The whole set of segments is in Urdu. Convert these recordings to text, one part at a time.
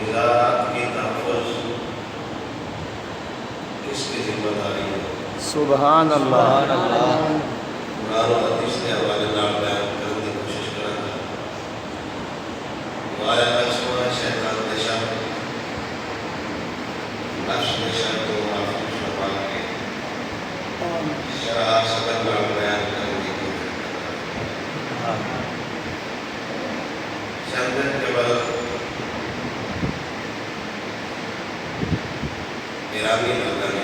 مزارات کی تحفظ کس کی ذمہ داری ہے؟ سبحان اللہ۔ قرآن و حدیث کے حوالے نال بیان کرنے کی کوشش کروں گا۔ دعا اللہ سونا شیطان دے شر نفس دے شر تو معافی فرما کے شرح صدر نال بیان کرنے کی کوشش کروں گا۔ چند دن کے بعد ایرانی ملکہ نے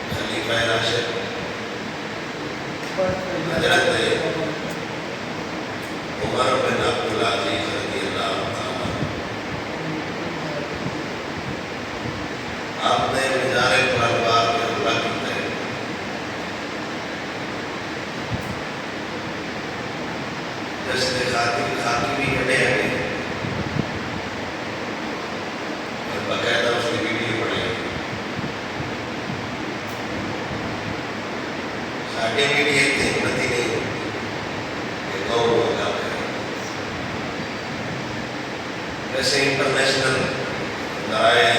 خلیفہ راشد حضرت عمر بن عبدالعزیز رضی اللہ عنہ آپ نے مزار پرانوار میں حملہ کیتا ہے۔ جس نے خاکی بھی کھڑے ہیں باقاعدہ اس کی ویڈیو بڑھائی۔ ساڑھے میڈیا اتنی ہمتی نہیں کہ قوم کو آگاہ کرے۔ ویسے انٹرنیشنل ذرائع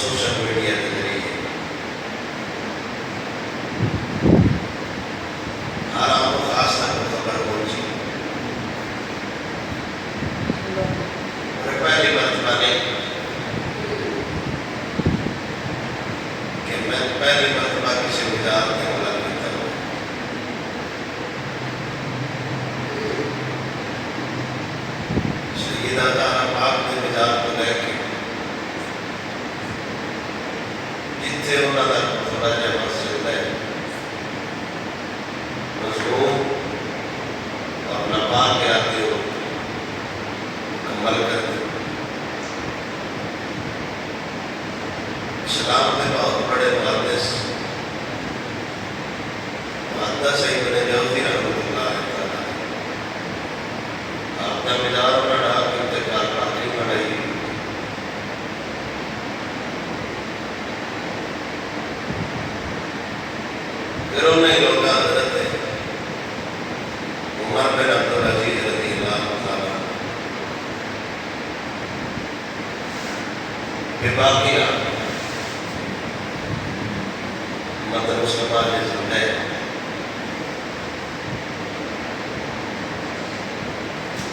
سوشل میڈیا کے ذریعے عام و خاص تک خبر پہنچی۔ اور پہلی مرتبہ نہیں کہ میں پہلی مرتبہ کسی مزار میں حملہ کرتا ہوں۔ سیدہ زہرا پاک نے مزار کو لے کے جتنے انہوں نے تھوڑا جہاں مسجد ہے مضمون اور نپا کے آتے ہو مکمل کر دیں۔ اسلام میں بہت بڑے محدث ابن جوزی رحمۃ اللہ تعالیٰ آپ کا مزار پڑھا انتقال باقی پڑھائی۔ پھر انہیں لوگ حضرت عمر بن عبدالعزیز رضی اللہ تعالیٰ پھر باقی مطلب مصطفیٰ نے سمجھے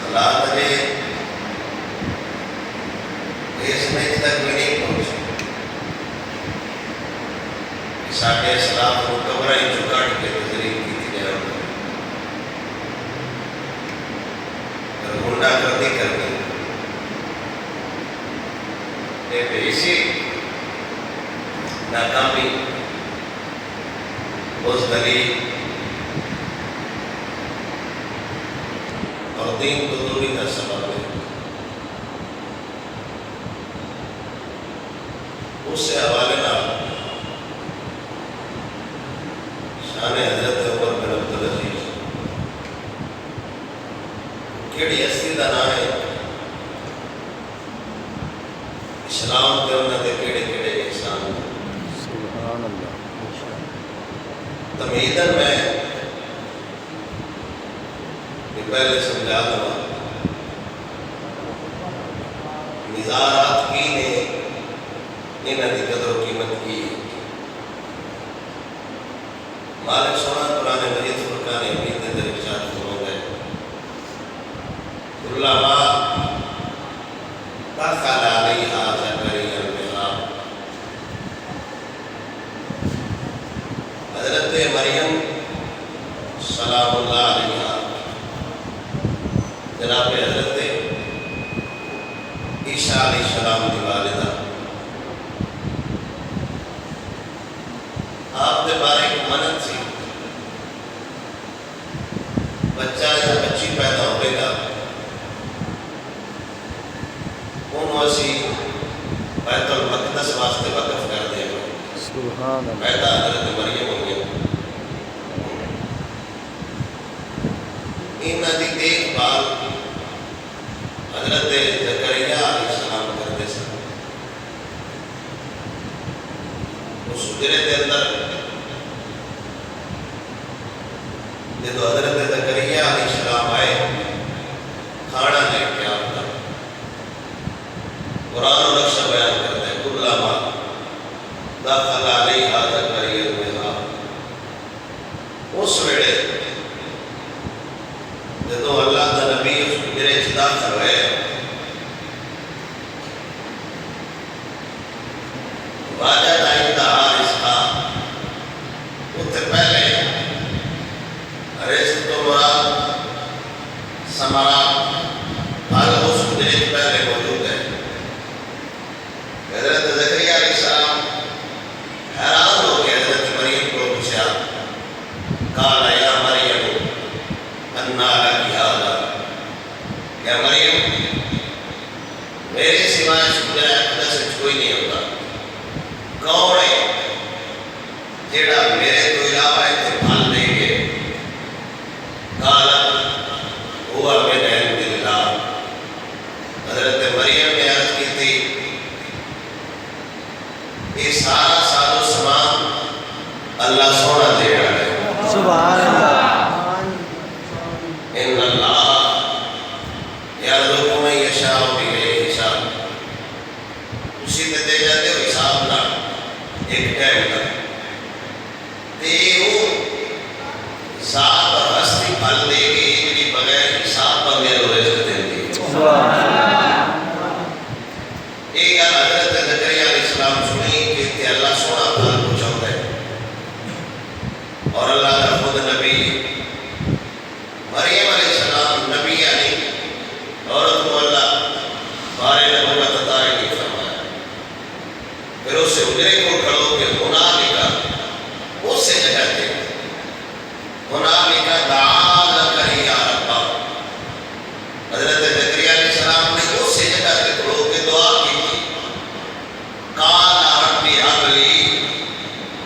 حالات نے اس میں تک بھی نہیں پہنچے کہ ساڑھے اسلام کو کمرہ چکاڑ کے تجریب کی تھی جائے اور گنڈا گردی کرنی اسی ناکامی بزدلی اور دین کو دوری کا سبب ہے۔ اس سے حوالے نہ شان حضرت عمر بن عبدالعزیز کیڑی ہستی کا نام ہے، اسلام کے انہوں نے کیڑے کیڑے احسان سبحان اللہ۔ تمہیدن میں پہلے سمجھا دوں مزارات کی نے انہوں کی قدر و قیمت کی۔ مالک سونا قرآن مجید فرقان حمید نے در ارشاد فرمایا ہے کلما دخل علیہا زکریا المحراب، حضرت مریم سلام اللہ علیہ جناب حضرت عیسیٰ علیہ السلام کی والدہ آپ کے بارے ایک منت سی بچہ یا بچی پیدا ہوئے گا انہوں اسی بیت المقدس واسطے وقف کر دیا گا۔ سبحان اللہ۔ پیدا حضرت مریم ہو گیا۔ انہوں کی دیکھ بھال حضرت زکریا علیہ السلام کرتے سن۔ اس حجرے کے اندر جب حضرت زکریا علیہ السلام آئے کھانا لے قرآن و نقشہ بیان کرتا ہے کلما دخل علیہا زکریا الباب، اس ویلے جدو اللہ دا نبی اس حجرے چ داخل ہوئے واجد عندہا رزقا، اتنے پہلے رزق تو مراد ثمرات پھل اس حجرے چ پہلے موجود ہے۔ حضرت زکریا علیہ السلام حیران ہو کے حضرت مریم کو پوچھا، قال یا مریم انا لک ھذا، یا مریم میرے سوائے خدا اقدس کوئی نہیں ہوتا، کون ہے جیڑا میرے تو علاوہ اتنے پھل دے گے؟ قالت هو من عند اللہ، حضرت مریم نے عرض کی تھی یہ سارا ساز و سامان اللہ سونا دے رہا ہے۔ سبحان اللہ۔ ان اللہ یرزق من یشاء بغیر حساب، اسی تے دے جاتے ہو حساب نہ ایک ٹائم تک تے وہ ذات ہستی پھل دے گی جی بغیر حساب بندے رو رزق دیندی ہے۔ ایک گل حضرت زکریا علیہ السلام سنی کہ تے اللہ سونا پھل پہنچاتا ہے، اور اللہ کا خود نبی مریم علیہ السلام نبی یعنی عورت کو اللہ بارے نبوت عطا نہیں فرمایا، پھر اس سے حجرے کو کھڑو کہ ہنالک، اس سے جگہ دے ہنالک دعا زکریا ربہ، حضرت زکریا علیہ السلام نے اس سے جگہ دے کھڑو کہ دعا کی تھی، قال رب هب لي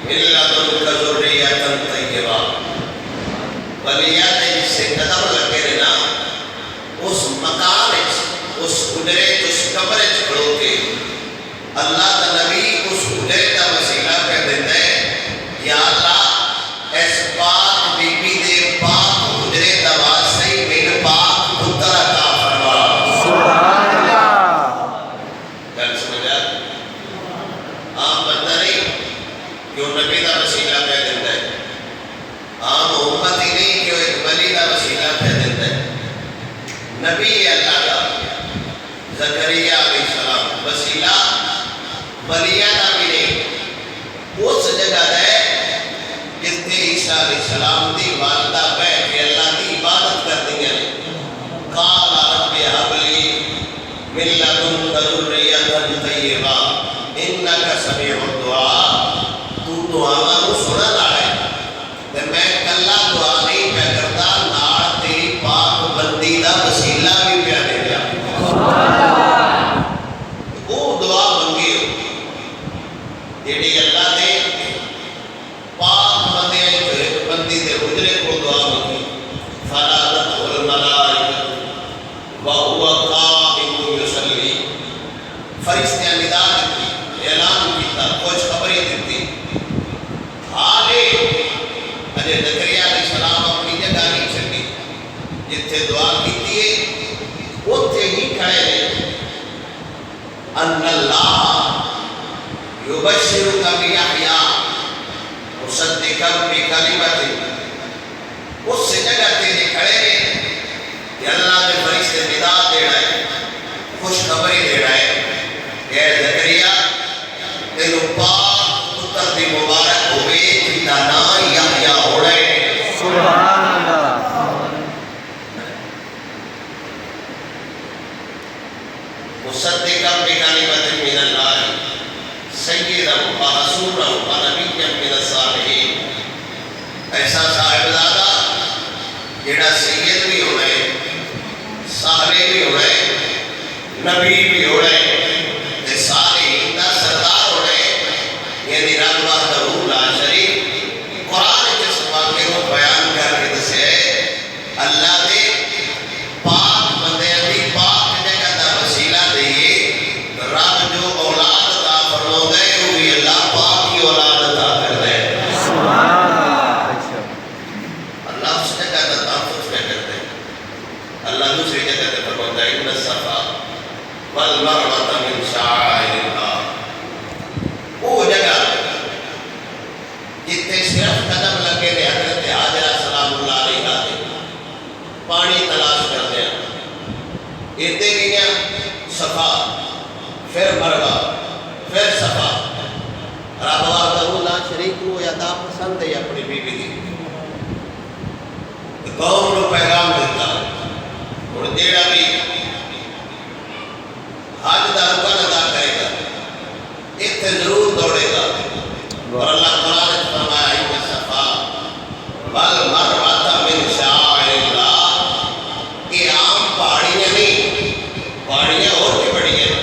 من لدنك ذرية طیبہ، ولیات جس سے قدم لگے رہنا اس مکان اس حجرے اس قبر کھڑو کے اللہ کا نبی اس حجرے کا وسیلہ کر دیتا ہے، یا اللہ اس پاک بی بی دے پاک حجرے کا واسطے من پاک پتر عطا فرما۔ سبحان اللہ۔ گل سمجھا؟ عام بندہ نہیں کہ وہ نبی کا وسیلہ کر دیتا ہے، عام امت ہی نہیں کہ وہ ایک ولی کا وسیلہ کر دیتا ہے، نبی اللہ کا زکریا علیہ السلام وسیلہ ولیہ کا بھی نہیں، اس جگہ ہے جتنے عیسیٰ علیہ السلام دی والدہ بیٹھ کے اللہ کی عبادت کر دیں گے، قال رب هب لي من لدنك ذرية طیبہ انک سمیع الدعاء، تو دعا کو سنن والا ہے تے میں کلا دعا نہیں پہ کرتا، نال تیری پاک بندی دا وسیلہ بھی پہ دے دیا۔ وہ دعا منگی ہو جیڑی اللہ دے پاک بندے ایک بندی دے حجرے کو دعا منگی، فنادته الملائکۃ وهو قائم یصلی، فرشتے ندا دیتی، اعلان کیتا، کچھ خبری دیتی، حالے اجے زکریا علیہ السلام اپنی جگہ نہیں چھڈی، جتھے دعا کیتی ہے اوتھے ہی کھڑے رہے، ان اللہ یبشرک بیحییٰ مصدقا بکلمۃ، اس سے جگہ تیرے کھڑے رہے کہ اللہ نے فرشتے ندا دے رہا ہے، خوشخبری دے رہا ہے کہ اے زکریا تینو پاک پتر دی مبارک ہوئے جنہا نا یحییٰ ہونا ہے۔ سبحان اللہ۔ مصدقا بکلمۃ من اللہ سیدا ورسولا ونبیا من الصالحین، ایسا صاحبزادہ جڑا سید بھی ہونا ہے، صالح بھی ہونا ہے، نبی بھی ہونا ہے، تے صالحین دا سردار ہونا ہے، یعنی رب وحدہ لا شریک قرآن جس واقعے کو بیان کر کے دسے اللہ دے پاک بندے دی پاک جگہ دا وسیلہ دئیے، رب جو اولاد عطا فرما دے وہ بھی اللہ پاک کی اولاد عطا کر دے۔ سبحان اللہ۔ اللہ اس جگہ دا تحفظ کیا کرتے ہیں، اللہ دوسری جگہ تے فرماتا ہے ان الصفا والمرأة من شعائر اللہ. وہ جگہ جتنے صرف قدم لگے نے حضرت حاجرہ سلام اللہ علیہ پانی تلاش کر دیا. اتنے گیا صفا پھر مروا پھر صفا. رب وحدہ لا شریک کو عطا پسند ہے اپنی بیوی دی. قوم کو پیغام دیتا اور جیڑا بھی حج دا رکن ادا کرے گا اتنے ضرور دوڑے گا. اور اللہ تعالیٰ نے فرمایا ان صفا والمروہ من شعائر اللہ. یہ عام پہاڑیاں نہیں، پہاڑیاں اور بھی بڑی ہیں.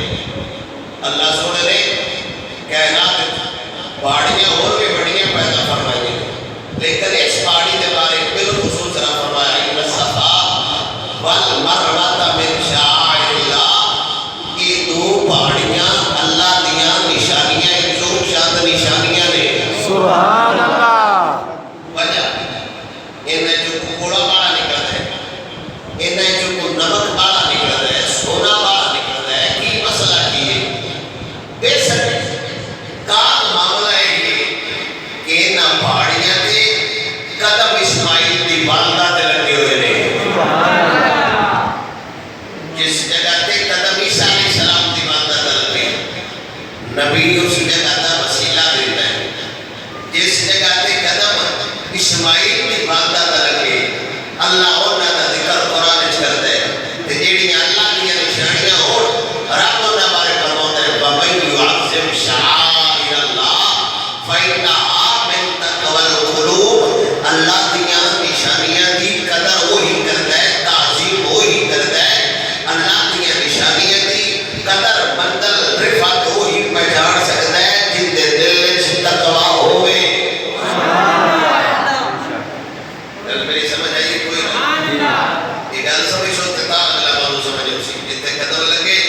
اللہ سونے نے کائنات پہاڑیاں اور بھی بڑی ہیں پیدا فرمائی ہیں، لیکن اس پہاڑی کے بارے میں بالخصوص طرح فرمایا ان صفا والمروہ من شعائر اللہ. یہ دو پہاڑیاں اللہ دیاں نشانیاں جو شاد نشانیاں نے. سبحان اللہ. وجہ انہیں جو کوڑا بالا نکلتا ہے، انہیں جو نمک بالا نکلتا ہے، سونا بالا نکلتا ہے، کی مسئلہ کی ہے؟ بے شک کام معاملہ ہے کہ انہاں پہاڑیاں تے قدم اسماعیل دی والدہ تے لگے ہوئے نے. جس جگہ تے قدم عیسیٰ علیہ السلام دی والدہ تے لگے نبی اس جگہ دا وسیلہ دیتا ہے. جس جگہ تے قدم اسماعیل دی والدہ تے لگے اللہ انہاں دا ذکر قرآن وچ کردا ہے. تے جیڑیاں اللہ دی نشانیاں ہون رب انہاں بارے فرماوندا ہے وَمَن يُعَظِّمْ شَعَائِرَ اللَّهِ فَإِنَّهَا مِن تَقْوَى الْقُلُوبِ. اللہ دیاں نشانیاں دی قدر وہی کردا ہے، تعظیم وہی کردا ہے. اللہ دیاں نشانیاں دی قدر منزل رفعت وہی پہچان سکدا ہے جن دے دل وچ تقوی ہوے. گل میری سمجھ آئی کوئی نہ؟ یہ گل سمجھ سوتے تھا اگلا موضوع سمجھو سی. جتنے قدم لگے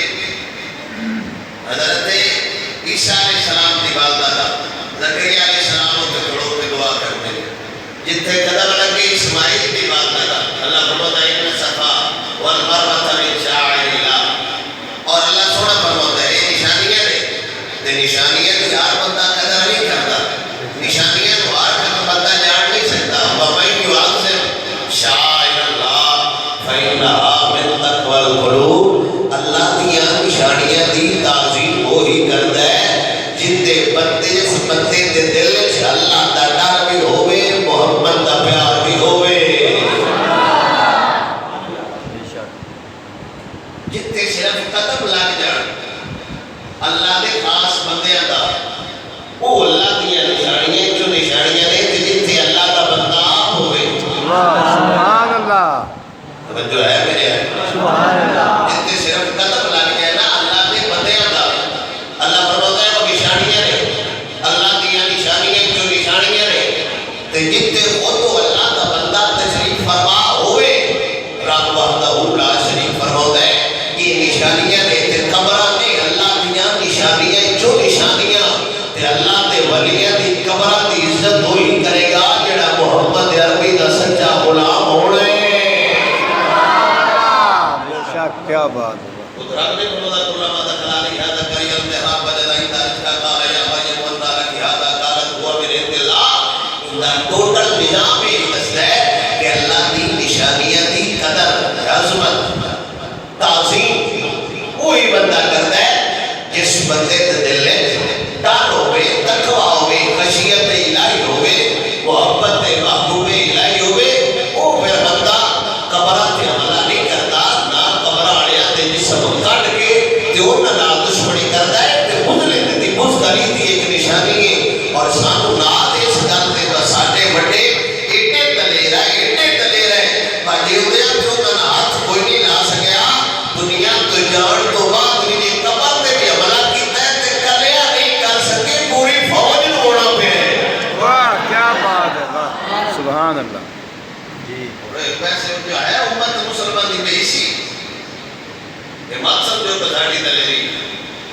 حضرت عیسیٰ علیہ السلام دی والدہ دا زکریا علیہ السلام کے کھڑوں پہ دعا کرتے ہیں. جتنے قدم لگے اسماعیل دی والدہ دا اللہ فرماتا ہے ان صفا والمروہ من شعائر اللہ. اور اللہ سونا فرماتا ہے یہ نشانیاں نے. تے نشانیاں دی ہر بندہ قدر نہیں کرتا، نشانیاں تو ہر بندہ جان نہیں سکتا. وَمَن يُعَظِّمْ شَعَائِرَ اللَّهِ فَإِنَّهَا مِن تَقْوَى الْقُلُوبِ. اللہ دیاں نشانیاں دی تعظیم وہی کردا ہے جن دے بندے اس بندے دے دل وچ اللہ دا ڈر بھی ہوے، محبت دا پیار بھی ہوے. جتنے صرف قدم لگ جان اللہ دے خاص بندیاں دا وہ اللہ دیاں نشانیاں جو نشانیاں نے تے جتنے اللہ دا بندہ آپ ہوے. سبحان اللہ. توجہ ہے میرے؟ سبحان اللہ. جتنے صرف قدم لگ جائے نا اللہ دے بندیاں دا اللہ فرماتا ہے وہ نشانیاں نے. اللہ دیاں نشانیاں جو نشانیاں نے تے جتنے وہ اللہ دا بندہ تشریف فرما ہوے رب وحدہ لا شریک فرماتا ہے یہ نشانیاں نے تے قبراں نے اللہ دیاں نشانیاں جو نشانیاں تے اللہ دے ولیاں دی قبراں دی عزت ہوئی کرے گا جڑا محمد عربی دا سچا غلام ہونا ہے. بے شک کیا بات ہے. رب نے فرمایا کل ما دخل علی هذا کریم محراب وجد عند رزق قال یا مریم من لك هذا قالت هو من عند الله. دا ٹوٹل نظام یہ دستا ہے کہ اللہ دی نشانیاں دی قدر عظمت تعظیم وہی بندہ کرتا ہے جس بندے دے دل میں ڈر ہوے، تقوی ہوے، خشیت الہی ہوے، محبت محبوب الہی ہوے. وہ پھر بندہ قبراں تے حملہ نہیں کرتا، نہ قبراں والےاں دے جسم کٹ کے تے انہاں نال دشمنی کردا ہے. تے مظلم دی بزدلی دی ایک نشانی ہے. اور سانو نال اس گل تے ساڈے وڈے ایڈے دلیر ہے باجی ہوندیاں جو انہاں ہاتھ کوئی نہیں لا سکیا دنیا تو جان تو بعد بھی قبر تے بھی حملہ کیتا ہے تے کلیا نہیں کر سکے پوری فوج نوں ہونا پیا. واہ کیا بات ہے. واہ سبحان اللہ. جی پیسے جو ہے امت مسلمان دی بے سی یہ مت سمجھو کہ ساڈی دلیری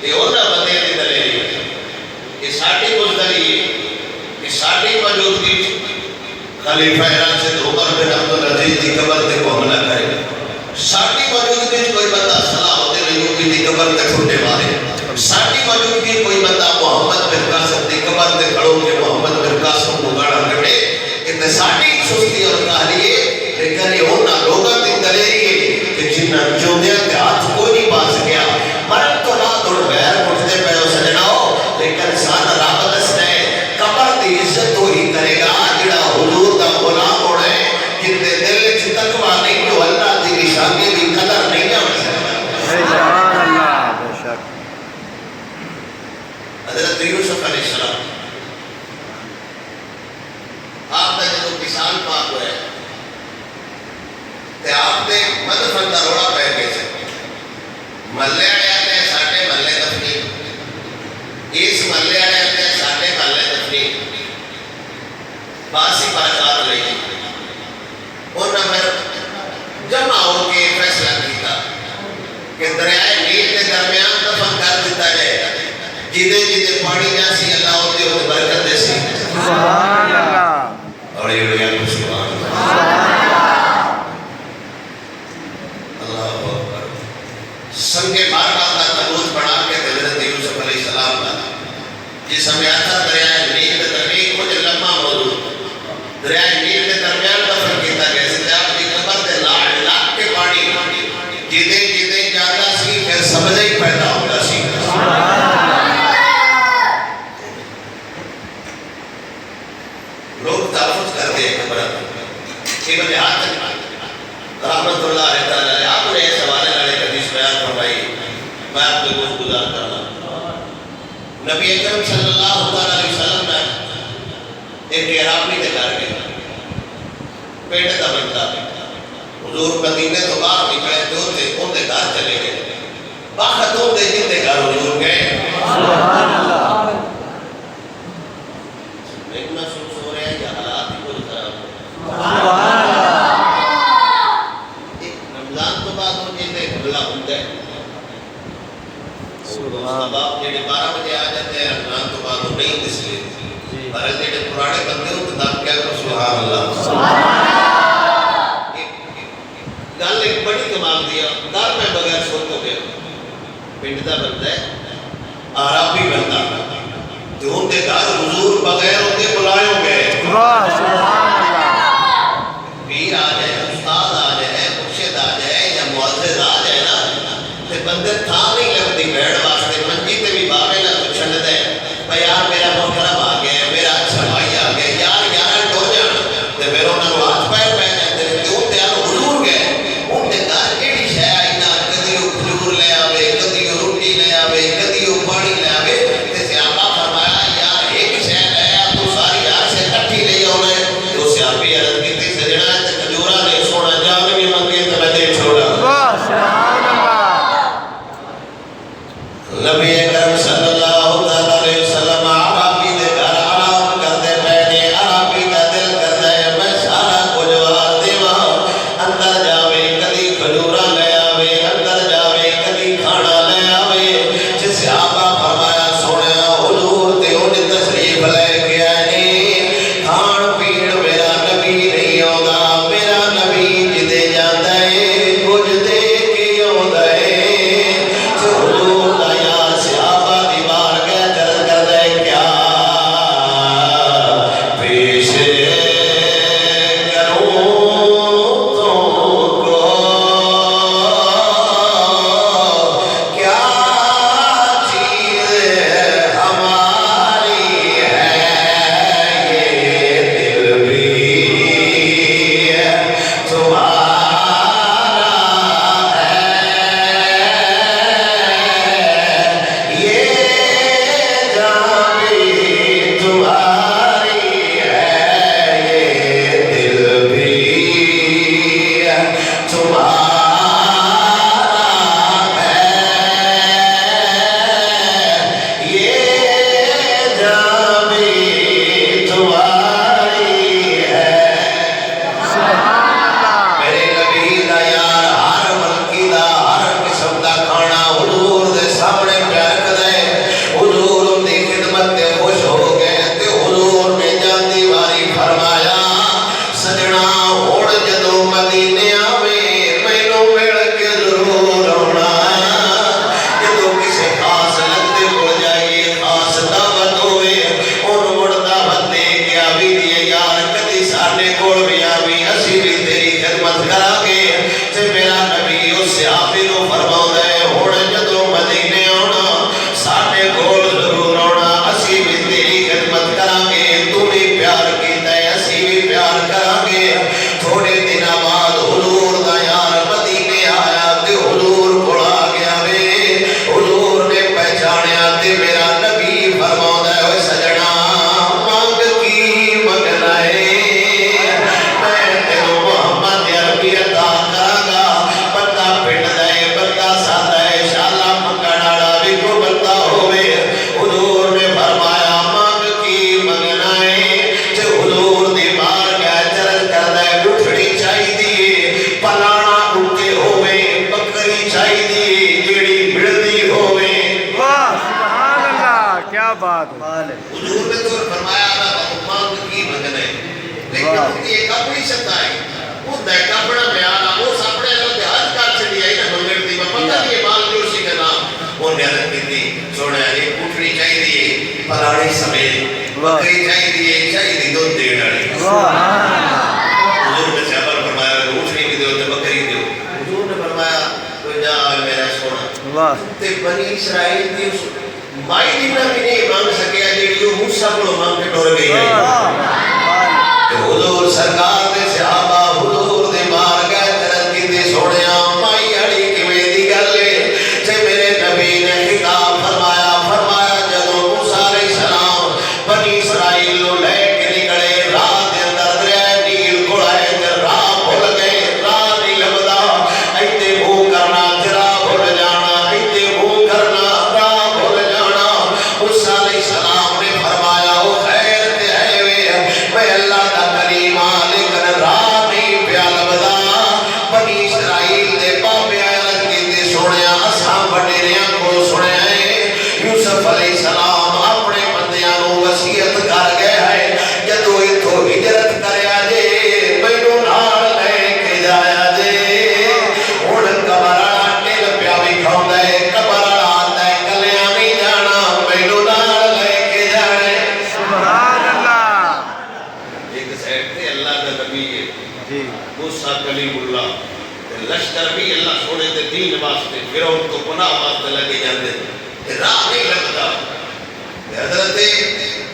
یہ انہاں بندیاں دی دلیری ہے. یہ ساڈی بزدلی ہے، یہ ساڈی موجودگی خلیفہ راشد عمر بن عبدالعزیز دی قبر تے کو حملہ کرے. ساڈی موجودگی کوئی بندہ صلاح الدین ایوبی دی قبر تے کھڑو کہ محمد بن قاسم کو گاڑا کٹے کہ ساڑی سستی اور کہلیے لیکن یہ ہونا لوگا تی دلیری ہے کہ جنہ جو دیا کہ آج کوئی نہیں پاس گیا مرم تو نہ دوڑ بیر اٹھتے پہ اس جناؤ لیکن سان رابط اس نے قبر دی عزت تو ہی کرے گا جڑا حضور دا غلام ہوڑے جنتے دل چتکوا نہیں جو اللہ دی نشانی بھی قدر نہیں جان سکتا سبحان اللہ بے شک حضرت یوسف علیہ السلام آپ نے جو کسان پاک ہوئے تے آپ نے مدفن دا روڑا پہ گئے سے ملے آیا نے ساٹے ملے دفنی اس ملے آیا نے ساٹے ملے دفنی باسی پاچار لئی اور نمبر جمع ہو کے فیصلہ کیتا کہ دریائے نیل کے درمیان دفن کر دیتا جائے جیدے جیدے پانی جاسی اللہ ہوتے ہوتے برکت دے سی سبحان اللہ اور یہ لوگ یاد سبحان اللہ اکبر سنگے بارگاہ کا تابوت بنا کے حضرت یوسف علیہ السلام کا جس ہمیں آتا دریائے نیل کے درمیان کچھ لمحہ موجود دریائے نیل کے درمیان دفن کیتا گیا سے آپ کی قبر دے لاکھ کے پانی جیدے جیدے جاتا سی پھر سمجھے ہی پیدا ہوگا سی لوگ تحفظ کرتے ہیں قبر ابن حاتم رحمت اللہ تعالی آپ نے اس حوالے والے حدیث بیان فرمائی میں آپ کو کچھ گزار کرنا نبی اکرم صلی اللہ علیہ وسلم نے ایک عرابی کے گھر گئے پیٹ کا بنتا حضور مدینے تو باہر نکلے جو تھے ان کے گھر چلے گئے باخطوں دے جن کے گھر حضور گئے سبحان اللہ ایک محسوس ہو رہے ہیں یا حالات ہی کوئی خراب ہو سبحان اللہ رمضان تو بعد ہو جیتے حملہ ہوتا ہے سبحان باپ جیڑے 12 بجے آ جاتے ہیں رمضان تو بعد ہو نہیں اس لیے پر جیڑے پرانے بندے ہو تو دام کیا کرو سبحان اللہ گل ایک بڑی کمال دیا گھر میں بغیر سوت ہو گیا پنڈ دا بندہ ہے عربی بندہ تو ان کے گھر حضور بغیر ان کے بلائے ہو گئے سبحان اللہ پیر آ جائے استاد آ جائے مرشد آ جائے یا معزز آ جائے نا تے بندے تھا نہیں لگتی بیٹھ واسطے منجی تے بھی باوے نہ تو چھنڈ دے بھائی یار میرا محترم آ گیا ہے میرا اچھا بھائی آ گیا یار یار ٹو جان تے پھر انہوں نے ہاتھ پیر پہ جاتے ہیں کہ ان تیار حضور گئے ان کے گھر ایڑی شے آئی نہ کدی وہ کھجور لے آوے کدی وہ روٹی لے آوے کدی وہ پانی لے آوے تے سیاپا فرمایا یار ایک شے لے آ تو ساری یار سے کٹھی لے آوے تو سیاپی عرض کیتی سجنا تے کھجورا نے سونا جان بھی منگے تے میں دے چھوڑا سبحان اللہ نبی اکرم صلی اللہ علیہ وسلم عربی دے گھر آرام کرتے پہنے عربی کا دل کرتا ہے میں سارا کچھ وار دیواں اندر جاوے کدی کھجورا لے آوے اندر جاوے کدی کھانا لے آوے جس آقا فرمایا سونے حضور تے انہیں تشریف لے کے آئے کھان پین میرا نبی نہیں ہوگا میرا نبی جدے جاتا ہے کچھ دے کے ہوتا ہے جو حضور دا یا صحابہ دی بات ہے حضور نے تو فرمایا نا حکمان کی منگنے لیکن ان کی ایک اپنی ستا ہے وہ دیکھا بڑا بیانا وہ ساپڑے اللہ کے حد کار سے دیا ہی نا منگڑ دی پتہ نہیں یہ مال جو سی کا نام وہ نیرت کی تھی سوڑے آجے پوٹھنی چاہی دیئے پراڑی سمیت بکری چاہی دیئے چاہی دی دو دیر ڈالی حضور نے صحابہ نے فرمایا اٹھنی کی دیو تے بکری دیو حضور نے فرمایا تو جا میرا سونا تے بنی اسرائیل دی مائی دینا بھی نہیں مانگ سکیا جیڑیو موسیٰ کو مانگ کے ڈور گئی ہے حضور سرکار دے صحابہ حضور دے مار گئے ترد کی دے سوڑیاں مائی اڑی کی ویدی کر لے سے میرے نبی نے خطاب فرمایا جدو موسیٰ علیہ السلام بنی اسرائیل لو لے کے نکڑے راہ دے اندر دریائے نیل کوڑائے تے راہ بھول گئے راہ نہیں لبدا ایتے بھو کرنا تیرا بھول جانا ایتے بھو کرنا راہ بھول جانا موسیٰ علیہ السلام نے فرمایا او خیر تے ہے وے میں اللہ دا کلیمہ لیکن راہ نہیں پیا لبدا بنی اسرائیل دے بابے عرض کیتے سوڑیاں اساں وڈیریاں کو سنے یوسف علیہ السلام اپنے بندیاں نو وصیت کر گئے ہے جدو ایتھوں ہجرت کریا جے مینوں نال لے کے جایا جے ہن قبر والا ٹل پیا وکھاوندا ہے قبر والا آندا ہے کلیاں نہیں جانا مینوں نال لے کے جانے سبحان اللہ ایک سائڈ تے اللہ دا نبی ہے جی موسیٰ کلیم اللہ لشکر بھی اللہ سونے دے دین واسطے فرعون کو گناہ واسطے لگے جاندے راہ نہیں لگتا حضرت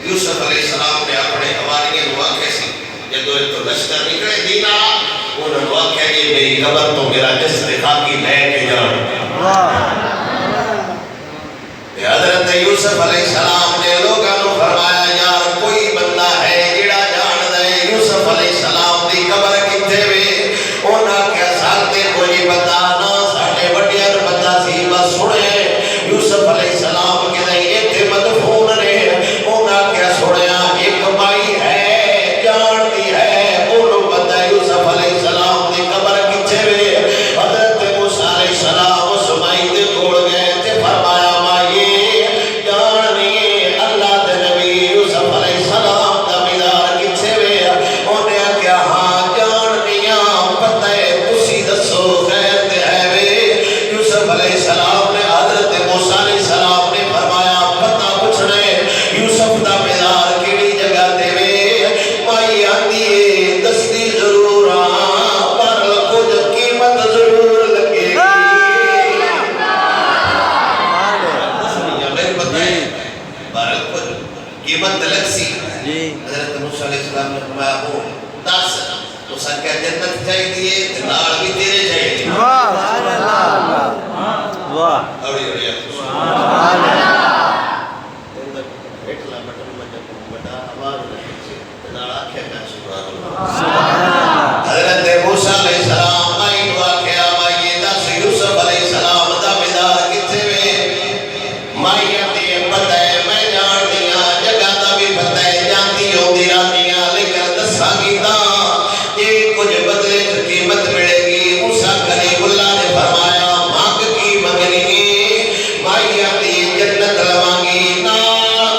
یوسف علیہ السلام نے اپنے حواریوں واقعے سی جدو تو لشکر نکلے دینا انہوں نے واقعہ یہ میری قبر تو میرا جسر خاکی لے کے جان حضرت یوسف علیہ السلام نے لوگوں نے فرمایا یار کوئی بندہ ہے جڑا جان دے یوسف علیہ السلام دی قبر کتھے وے انہاں کیا سالتے کوئی بتا نہ ساڈے وڈیاں نوں پتہ سی بس سنے یوسف علیہ السلام کے نہیں ایتھے مدفون نے انہاں کیا سنیا ایک مائی ہے جان دی ہے انہوں پتہ یوسف علیہ السلام دی قبر کتھے وے حضرت موسیٰ علیہ السلام اس مائی دے کول گئے تے فرمایا مائی جان نہیں اللہ دے نبی یوسف علیہ السلام دا مدار کتھے وے انہیں کیا ہاں جان نہیں پتہ ہے تسی دسو خیر تے ہے وے یوسف علیہ السلام نے حضرت موسیٰ علیہ السلام نے فرمایا پتہ پوچھنے یوسف دا مدار کیڑی جگہ تے وے مائی آندی ہے دستی ضرور پر کچھ قیمت ضرور لگے گی قیمت لگ سی حضرت موسیٰ علیہ السلام نے فرمایا ہو 10 موسیٰ کیا جنت چاہی دیئے نال بھی تیرے چاہی دیئے واہ سبحان اللہ واہ اوڑی اوڑی سبحان اللہ بیٹھلا بٹن مجھے بڑا آواز لگی نال آکھے کا سبحان اللہ حضرت موسیٰ علیہ السلام آئی دعا کیا مائی دس یوسف علیہ السلام دا مدار کتھے وے مائی آتی پتہ ہے میں جان دیا جگہ دا بھی پتہ ہے جانتی ہوں دی رانیاں لیکن دسا گیتا یہ کچھ بدلے قیمت ملے گی موسیٰ کلیم اللہ نے فرمایا مانگ کی منگنی مائی آتی جنت لوانگی نا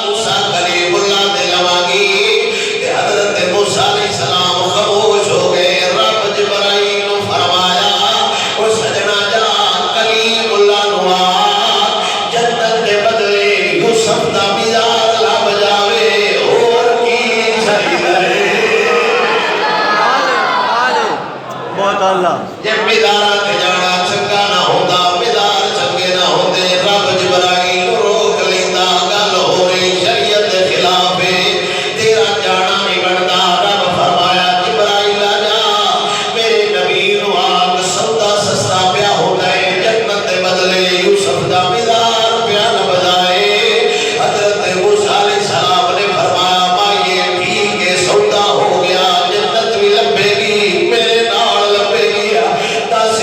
موسیٰ کلیم اللہ نے لوانگی کہ حضرت موسیٰ علیہ السلام خاموش ہو گئے رب جبرائیل نے فرمایا او سجنا جا کلیم اللہ نوا جنت دے بدلے یوسف دا مدار لب جاوے اور کی چاہیے بہت اللہ جب مدارہ تے جانا چنگا نہ ہوتا مدار چنگے نہ ہوتے رب جبرائیل روک لیندہ گل ہو رہی شریعت دے خلاف ہے تیرا جانا نہیں بنتا رب فرمایا جبرائیل آجا میرے نبی نو آگ سودا سستا پیا ہوتا ہے جنت دے بدلے یوسف دا مدار پیا نہ بجائے حضرت موسیٰ علیہ السلام نے فرمایا مائی ٹھیک ہے سودا ہو گیا جنت بھی لبے گی میرے نال لبے گی دس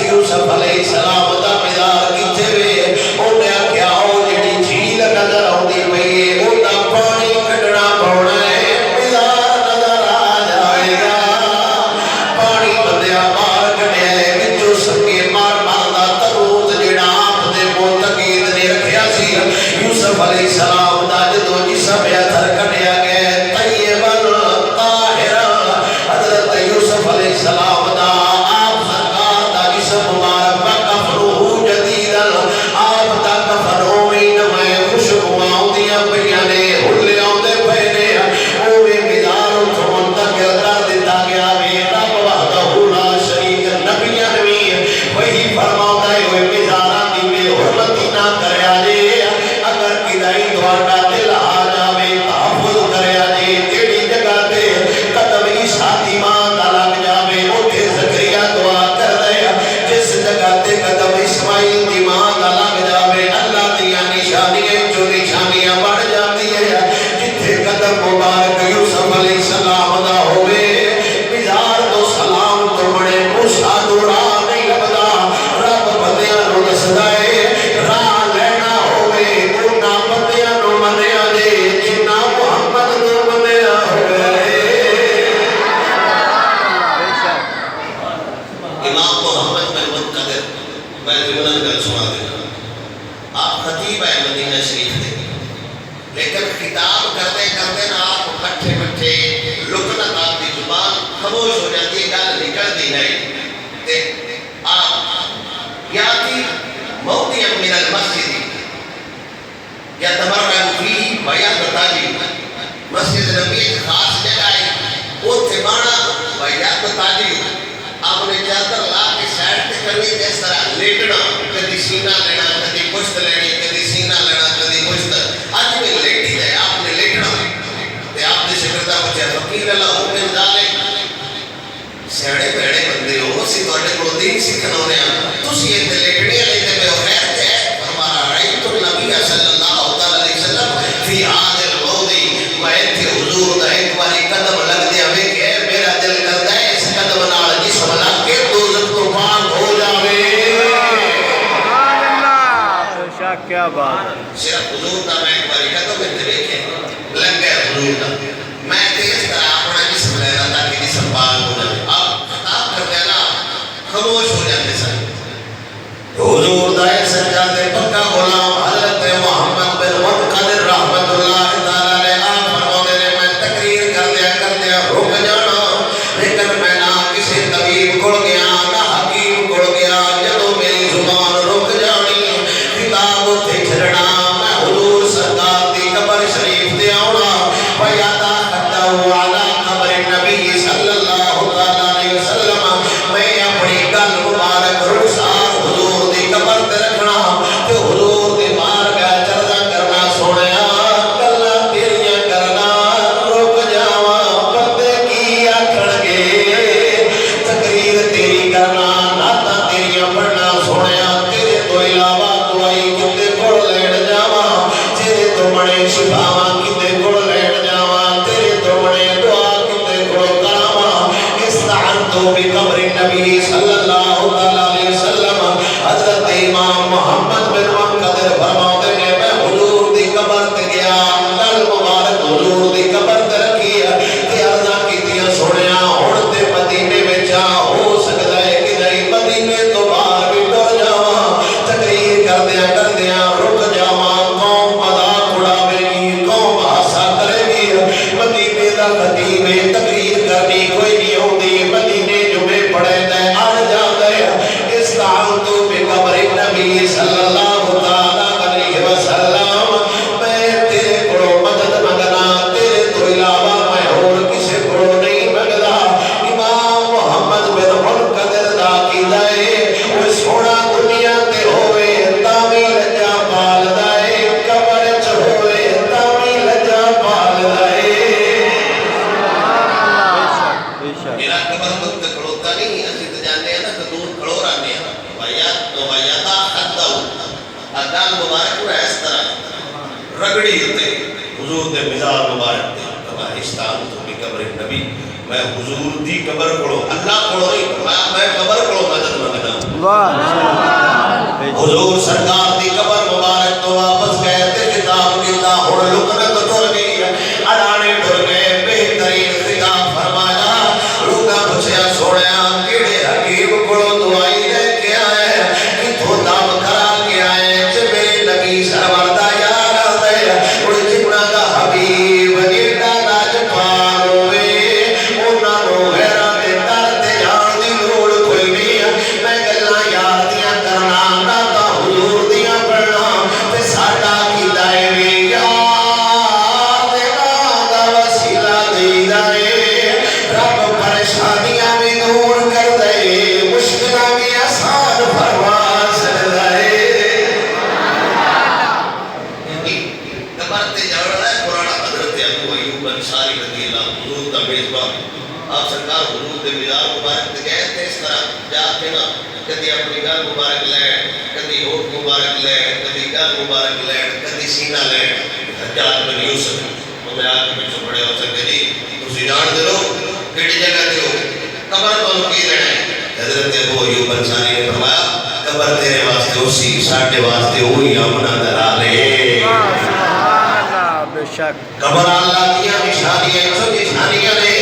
آپ خطیب ہے مدینہ شریف دے لیکن خطاب کرتے کرتے نا آپ کٹھے کٹھے لکنت آپ کی زبان خاموش ہو جاتی ہے گل نکلتی نہیں تے آپ یاتی موتی من المسجد یا تمرغ فی بیات تاجی مسجد نبی ایک خاص جگہ ہے وہ تھمانا بیات تاجی آپ نے چادر لا کے سائڈ تے کرنی اس طرح لیٹنا کدی سینہ لینا کدی پشت لینی کدی سینہ لینا کدی پشت آج میں لیٹی ہے آپ نے لیٹنا تے آپ نے شکردہ بچے فقیر اللہ مومن ڈالے سیڑے بیڑے بندے ہو سی توڑے کو دین سکھنا ہونے تو سی یہ لیٹنی ہے لیتے پہ خیر تے ہمارا رائت النبی صلی اللہ علیہ وسلم فی عادل موضی میں تھے حضور دا ایک باری قدم لگ دیا میں کہ میرا دل کرتا ہے اس قدم نال جسم لگ کے دوزت کو پاک ہو جاوے سبحان اللہ بے شک کیا بات ہے صرف حضور دا میں ایک باری قدم میں دیکھے لگ گیا حضور دا میں تے اس طرح اپنا جسم لے رہا تھا کہ جسم پاک ہو جائے آپ خطاب کرتے ہیں نا خاموش ہو جاتے سر حضور دا ایک سجادے پکا غلام حضرت محمد بن منقدر رحمت اللہ تعالیٰ نے آپ فرمانے نے میں تقریر کر دیا رک جانا لیکن میں نہ کسی طبیب کھڑ گیا نہ حکیم کھڑ گیا جدو میری زبان رک جانی کتاب اتھے چھڑنا میں حضور سرکار دی قبر شریف دے آونا فیادا خطا علی قبر نبی صلی اللہ علیہ وسلم میں اپنی گل مبارک رخسار حضور دی قبر تے رکھنا کہ حضور دی بار گاہ چردہ کرنا سوڑیا گلہ تیریاں کرنا رک جاوا بندے کی آکھن گے تقریر تیری کرنا ناتا تیریاں پڑھنا سوڑیا تیرے تو علاوہ دعائی کتے کوڑ لیڑ جاوا تیرے تو بڑے شفاواں کتے کوڑ لیڑ جاوا تیرے تو بڑے دعا کتے کوڑ کراوا استعنتو بقبر نبی صلی اللہ علیہ وسلم حضرت امام محمد بن منقدر فرماتے ہیں میں حضور دی قبر تے گیا گل مبارک حضور دی قبر تے رکھی تے عرضاں کیتیاں سونیا ہن تے مدینے وچ ہو سکدا ہے کہ نہیں مدینے تو باہر بھی ٹر جاواں تقریر کردیاں رک جاواں قوم مذاق اڑاوے گی قوم ہاسا کرے گی مدینے دا خطیب تقریر کرنی کوئی نہیں ہوندی مدینے جمعے پڑھے تے اڑ جاندا ہے استعنتو بقبر نبی صلی اللہ علیہ وسلم میں تیرے کو مدد منگنا تیرے تو علاوہ میں اور کسی کو نہیں منگدا امام محمد بن منقدر دا کیدا ہے او سونا دنیا تے ہوئے تاوی لجا پالدا ہے قبر چ ہوئے تاوی لجا پالدا ہے بے شک میرا قبر تو کھڑوتا نہیں اسی تے جاندے ہیں نا کہ دور کھڑو رہنے ہیں ویاتا خطاو اگال مبارک ہے اس طرح رگڑی ہوتے حضور دے مزار مبارک دے کما استان تو بھی قبر نبی میں حضور دی قبر کھڑو اللہ کھڑو نہیں میں قبر کھڑو مدد منگنا واہ حضور سرکار دی قبر مبارک تو واپس گئے تے کتاب کیتا ہن لکنت ٹر گئی اڑانے ٹر گئے بہترین خطاب فرمایا لوکاں پوچھیا سونیا کیڑے حکیم کولوں دعائی لے کے آئے کتھوں دم کرا کے آئے تے میرے نبی سرور دا یار آندے او جنہ دا حبیب جیڑا راج پال ہوے انہاں نوں غیراں دے در تے جان دی لوڑ کوئی نہیں میں گلاں یار دیاں کرنا نہ تا حضور دیاں پڑھنا تے ساڈا کیتا ہے وی یار تے نام دا وسیلہ دیندا ہے رب پریشانیاں بھی دور کر دے مشکلاں بھی آسان فرما سکدا ہے قبر تے جانا ہے قرآن حضرت ابو ایوب انصاری رضی اللہ حضور دا میزبان آپ سرکار حضور دے مزار مبارک تے گئے تے اس طرح جا کے نا کدی اپنی گل مبارک لے کدی ہوٹ مبارک لے کدی گل مبارک لے کدی سینہ لے حجاج بن یوسف انہیں آ کے پچھو پڑے ہو سکتے جی تسی جان دے لو کیڑی جگہ تے ہو قبر تو کی لینا ہے حضرت ابو ایوب انصاری نے فرمایا قبر تیرے واسطے اسی ساڈے واسطے وہی امنا درا لے بے شک قبر اللہ دیا نشانیاں سب نشانیاں نے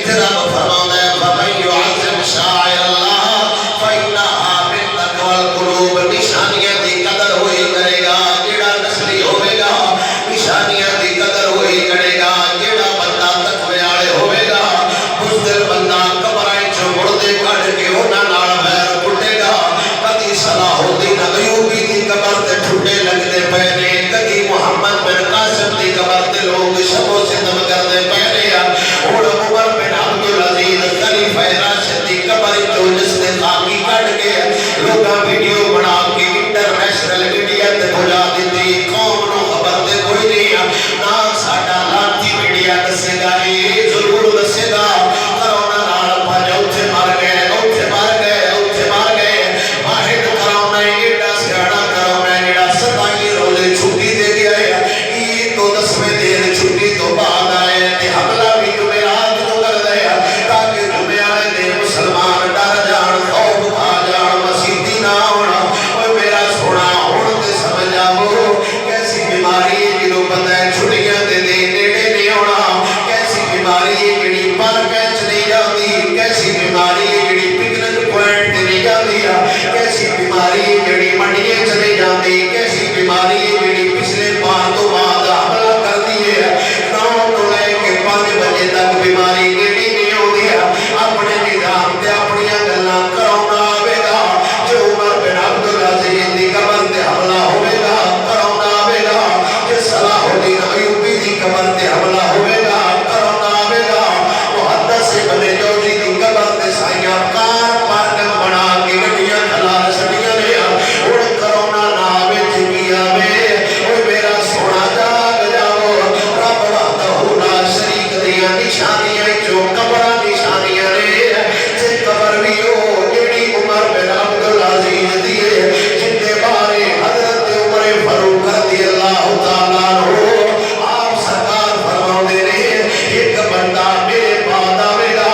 تیرا فرماتا ہے فمن يعظم شعائر اللہ فإنها من تقوى القلوب نشانیاں دی قدر ہوئی کرے گا ستم کرتے پہنے اور عمر بن عبدالعزیز خلیفہ راشد دی قبر چو جس نے خاکی کٹ کے لوگاں ویڈیو بنا کے انٹرنیشنل میڈیا تے بھجا دیتی قوم نو خبر تے کوئی نہیں نہ ساڈا لانتی میڈیا دسے گا یہ ضرور دسے گا کرونا نال پنج اوتھے مر گئے واحد کرونا ایڈا سیاڑا کرونا جڑا 27 روزے چھٹی دے گیا ہے عید تو 10ویں دن چھٹی تو بعد آئے تے حملہ بھی جمعرات کو کر دیا تاکہ جمعے والے دن مسلمان ڈر جان خوف کھا جان مسیحی نہ ہونا اوے میرا سونا ہن تے سمجھ آو کیسی بیماری ہے جنوں پتہ ہے چھٹیاں دے نیڑے نہیں ہونا کیسی بیماری ہے جڑی پر کیچ نہیں جاتی کیسی بیماری ہے جڑی پکنک پوائنٹ تے نہیں جاتی کیسی بیماری ہے جڑی منڈیاں چلے جاتی کیسی بیماری ہے جڑی پچھلے بار تو بعد حملہ کر دی ہے 9 تو لے کے 5 بجے تک بیماری نیڑی نہیں ہوندی اپنے نظام تے اپنی گلاں کرونا آوے گا جو عمر بن عبدالعزیز دی قبر تے حملہ ہوے گا کرونا آوے گا جو صلاح الدین ایوبی دی قبر تے حملہ ہوے گا کرونا آوے گا محدث ابن جوزی دی قبر تے سائیاں کار پارک بنا کے گڈیاں کھلا چھڈیاں نے ہن کرونا نہ آوے تے کی آوے اوے میرا سونا جاگ جاؤ رب وحدہ لا شریک دیاں نشانیاں جو قبراں نشانیاں نے تے قبر بھی او جڑی عمر بن عبدالعزیز دی جن دے بارے حضرت عمر فاروق رضی اللہ تعالیٰ عنہ آپ سرکار فرماؤندے نے ایک بندہ میرے بعد آوے گا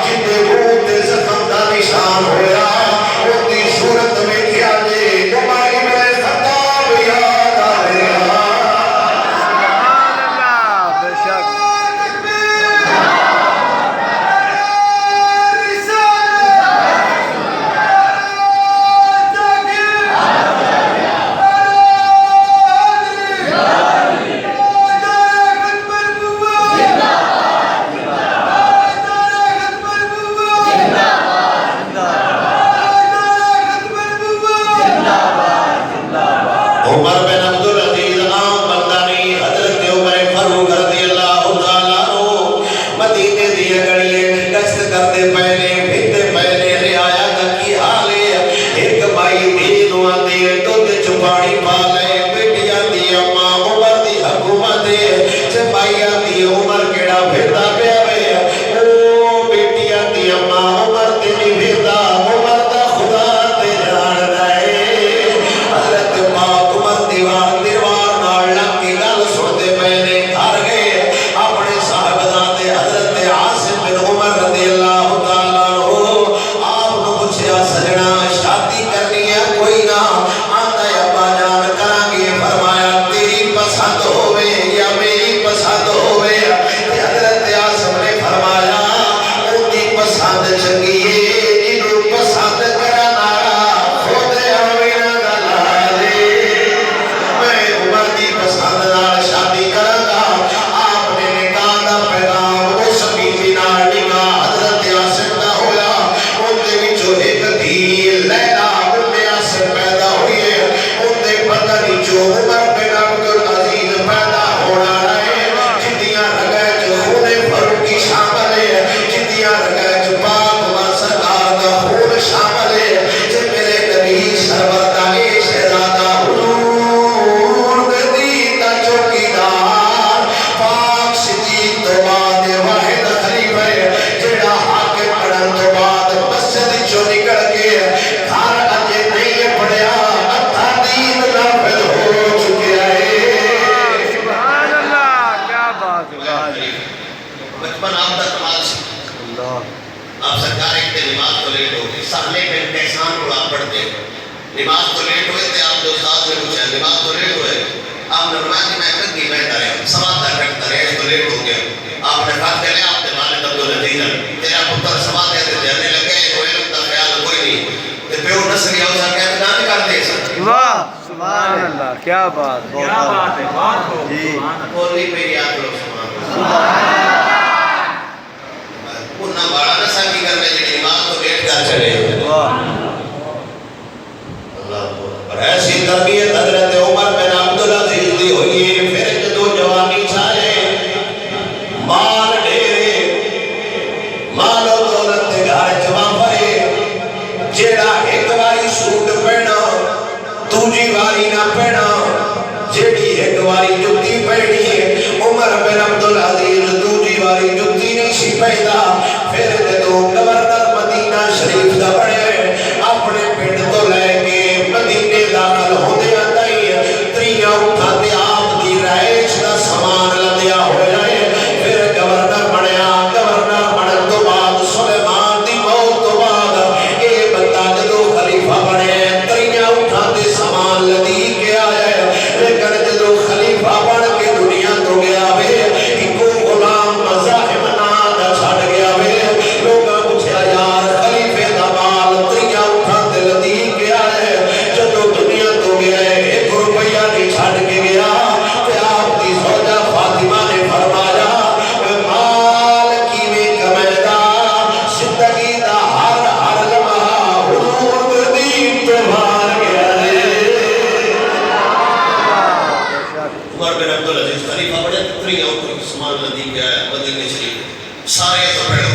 جن دے منہ تے زخم دا نشان ہویا ان دی صورت میں کیا جے عمر ابن خطاب یاد آوے گا سبحان اللہ بے شک عمر بن عبدالعزیز عام بندہ نہیں حضرت عمر فاروق رضی اللہ تعالیٰ عنہ مدینے دی گلیاں کی گشت کرتے پہلے بھیتے پہلے رعایا کا کی حال ہے ایک مائی دینوں آتی ہے دودھ چ پانی پا لے بیٹیاں دی اماں عمر دی حکومت ہے چ مائی آتی عمر کیڑا پھردا پیا وے او بیٹیاں دی اماں عمر تے نہیں پھردا عمر دا خدا تے جاندا ہے حضرت پاک عمر دیوار نال لگ کے گل سنتے پے نے گھر گئے اپنے صاحبزادے حضرت عاصم بن عمر رضی اللہ تعالیٰ عنہ آپ نو پوچھیا سجنا شادی کرنی ہے کوئی نہ آندا ہے ابا جان کراں گے فرمایا تیری پسند ہوے یا میری پسند ہوے تے حضرت عاصم نے فرمایا اون دی پسند چنگی ہے جنوں پسند کرن والا خود ہوے نہ دلالے میں عمر دی پسند نال شادی کراں گا آپ نے نکاح دا پیغام اس بیوی نال نکاح حضرت عاصم دا ہویا اون دے وچوں ایک دھی لیلا بنت عاصم پیدا ہوئی ہے اون دے بدن وچوں عمر بن عبدالعزیز پیدا ہونا ہے جدیاں رگاں چ خون فاروقی شامل ہے جدیاں رگاں چ پاک عمر سرکار دا خون شامل ہے تے میرے نبی سرور دا شہزادہ حضور دے دین دا چوکیدار پاک صدیق تو بعد واحد خلیفہ ہے جڑا حاکم بنن تو بعد مسجد چوں نکل کے گھر اجے نہیں پڑھیا ادھا دین نافذ ہو چکیا ہے سبحان اللہ کیا بات ہے بچپن آپ کا کمال سے اللہ آپ سرکار ایک دن نماز تو لیٹ ہو گئی سہلے بن کیسان کو آپ پڑھتے نماز تو لیٹ ہوئے تھے آپ جو استاد نے پوچھا نماز تو لیٹ ہوئے آپ نے فرمایا کہ میں کر دی میں کرے سوا تک کرے تو لیٹ ہو گیا آپ نے بات کرے آپ نے مالک عبدالعزیز تیرا پتر سوا دے جانے لگے تو علم کا خیال کوئی نہیں تے پیو نسلی او سا کہتے نہ کر دے سر واہ سبحان اللہ کیا بات ہے جی بولی میری آپ لوگ سبحان انہاں بڑا نسا کی کرنے جی نماز تو لیٹ کر چلے واہ اللہ اکبر ایسی تربیت حضرت عمر بن عبدالعزیز دی ہوئی ہے پھر جدو جوانی چھائے واری جتی پہنی ہے عمر بن عبدالعزیز دوجی واری جتی نہیں سی پیدا پھر جدو گورنر مدینہ شریف دا بڑے اپنے پنڈ تو لے کے مدینے داخل ہوندے آندائی تریاں اٹھا دے آپ دی رائش دا سامان لدیا ہو جائے پھر گورنر بنیا گورنر بنن تو بعد سلیمان دی موت تو بعد اے بندہ جدو خلیفہ بنے تریاں اٹھا دے سامان لدی کے آئے لیکن جدو خلیفہ بن کے دنیا تو گیا وے ایکو غلام مزاحم نادا چھڑ گیا وے لوگاں پوچھا یار خلیفے دا مال تریاں اٹھا دے لدی کے آئے جدو دنیا تو گیا ایک روپیہ نہیں چھڑ کے گیا تے آپ دی زوجہ فاطمہ نے فرمایا مال کی میں کمیدہ زندگی دا ہر لمحہ حضور دین تو بھار گیا ہے عمر بن عبدالعزیز خلیفہ بڑے تریاں اٹھا سامان لدی کے آئے مدینہ شریف سارے تو پڑھو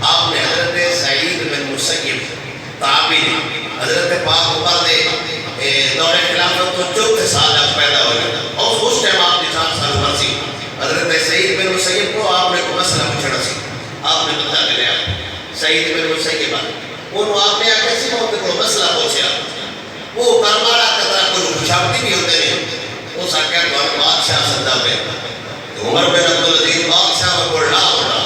آپ نے حضرت سعید بن مسیب تابعی حضرت پاک عمر نے دور خلافت تو چوتھے سال اب پیدا ہو گیا اور اس ٹائم آپ نے 4 سال عمر سی حضرت سعید بن مسیب کو آپ نے کو مسئلہ پوچھنا سی آپ نے بتا کے لیا سعید بن مسیب انہوں آپ نے آگے سی وہ کو مسئلہ پوچھا وہ کرمارا قطرہ کو خوشابتی بھی ہوتے ہیں وہ ساکیا تو بادشاہ سندہ پہ عمر بن عبدالعزیز بادشاہ میں بڑھنا ہونا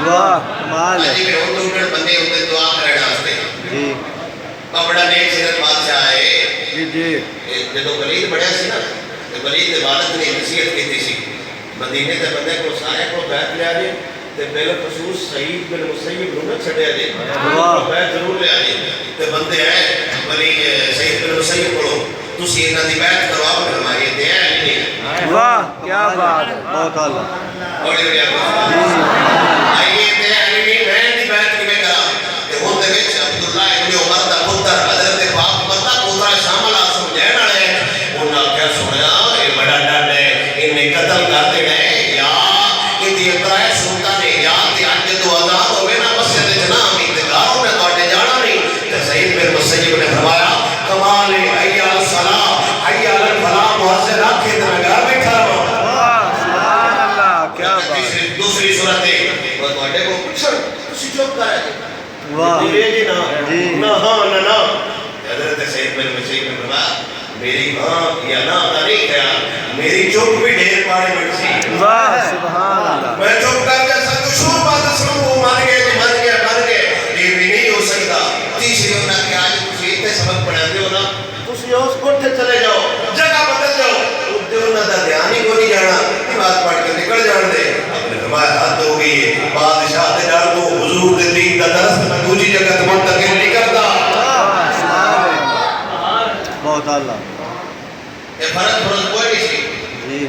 واہ کمال ہے جی میں ان دوڑ بندے ہوتے دعا کرے ڈاستے جی بڑا نیک سیرت بادشاہ ہے جی جی جدو ولید بڑھیا سی نا ولید نے والد نے نصیحت کی سی مدینے کے بندے کو سارے کو بیعت لے آجے تے پہلے خصوص سعید بن مسیب نو نہ چھڈے آجے بیعت ضرور لے آجے تے بندے آئے ولی سعید بن مسیب پڑھو تسی انہاں دی بیعت کرو آپ نے ہماری دے نہیں واہ کیا بات ہے بہت اعلیٰ بڑی بڑی آئیے تے علی بہن دی بیعت کی میں کرا تے ہن دے وچ عبداللہ ابن عمر دا پتر حضرت پاک بندہ پوترا شامل آ سمجھے والے انہاں کیا سنیا اے بڑا ڈر ہے انہیں قتل کر دینا ہے یا ان دی اترائے سنتا نے یا تے اج تو آزاد ہوئے نا مسجد جنا انتظار نے تواڈے جانا نہیں تے سعید بن مسیب نے فرمایا کمال حی علی الصلاۃ حی علی الفلاح مؤذن آکھے تے میں گھر بیٹھا رہا واہ سبحان اللہ کیا بات دوسری صورت ہے وہ تواڈے کو پوچھن تسی چپ کرے واہ جی نا جی نا ہاں نا نا حضرت سعید بن مسیب نے فرمایا میری ہاں یا نا دا نہیں خیال میری چپ بھی ڈھیر پاڑے بڑھ سی واہ سبحان اللہ میں چپ کر کے سب کو شور بات سنوں مان گئے یہ بھی نہیں ہو سکتا تیسری ہونا کہ آج تسی اتنے سبق پڑھاتے ہو نا تسی اس کوٹھے چلے جاؤ جگہ بدل جاؤ اتنے انہاں دا دھیان ہی کو نہیں جانا نماز پڑھ کے نکل جان دے اپنے فرمایا حد ہو گئی ہے بادشاہ دے ڈر کو حضور دے دین دا درس میں دوسری جگہ تے منتقل نہیں کرتا بہت اعلیٰ یہ فرق کوئی نہیں سی جی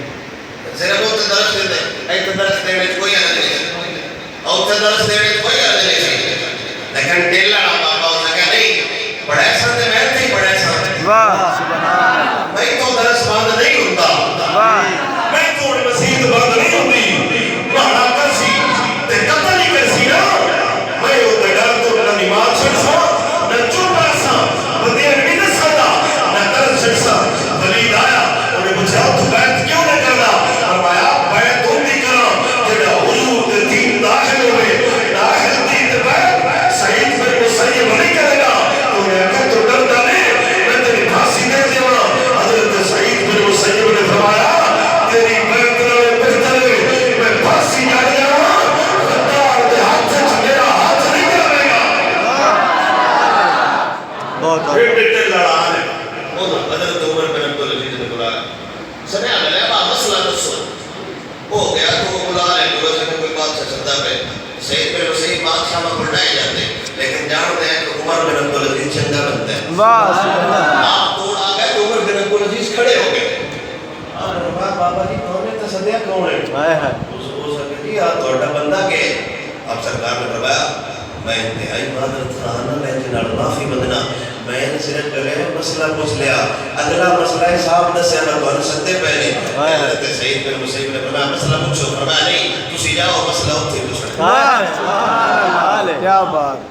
صرف اتنے درس دیتے ایک درس دینے کوئی حرج نہیں سی اور اتنے درس دینے کوئی حرج نہیں سی لیکن ٹیلہ بابا ہو سکا نہیں پڑھے سن میں تھی پڑھے سن واہ سبحان اللہ میں تو درس بند نہیں ہوتا واہ میں تو مسجد بند نہیں ہوتی بہنا کرسی تے قتل نہیں کرسی نا میں اتنے ڈر تو نہ نماز چھڑ سا نہ چپ رہ سا بدیر نہیں نہ سکتا نہ درس چھڑ سا ولید آیا انہیں پوچھا تو بیعت کیوں نہ کرنا فرمایا بیعت تم نہیں کرنا جڑا حضور دے دین داخل ہوئے داخل دین دے بیعت سعید بن مسیب نہیں کرے گا تو نے کہ تو ڈرتا نہیں میں تیری پھانسی دے دیواں حضرت سعید بن مسیب نے فرمایا تیری بیعت نہ بہتر ہے میں پھانسی جا جاواں غدار دے ہاتھ وچ میرا ہاتھ نہیں کرے گا بہت پھر اعلیٰ ڈٹے لڑان ہے وہ حضرت عمر بن عبدالعزیز نے بلایا سمجھا گیا با مسئلہ دسو ہو گیا تو بلا لے دو سے کوئی بات سے چلتا پہ سعید بن مسیب بادشاہ میں پڑھائے جاتے لیکن جانتے ہیں کہ عمر بن عبدالعزیز چنگا بنتا ہے واہ سبحان اللہ آپ توڑ آ گئے تو عمر بن عبدالعزیز کھڑے ہو گئے آپ نے کہا بابا جی کون ہے تصدیہ کون ہے ہائے ہائے ہو سکے جی آپ توڑا بندہ کے اب سرکار نے فرمایا میں انتہائی معذرت خواہاں میں جنال معافی مدنا میں نے صرف کرے مسئلہ پوچھ لیا اگلا مسئلہ ہے صاحب دسے میں تو سکتے پہلے حضرت سعید بن مسیب نے فرمایا مسئلہ پوچھو فرمایا نہیں تسی جاؤ مسئلہ ہوتے پوچھو واہ سبحان اللہ کیا بات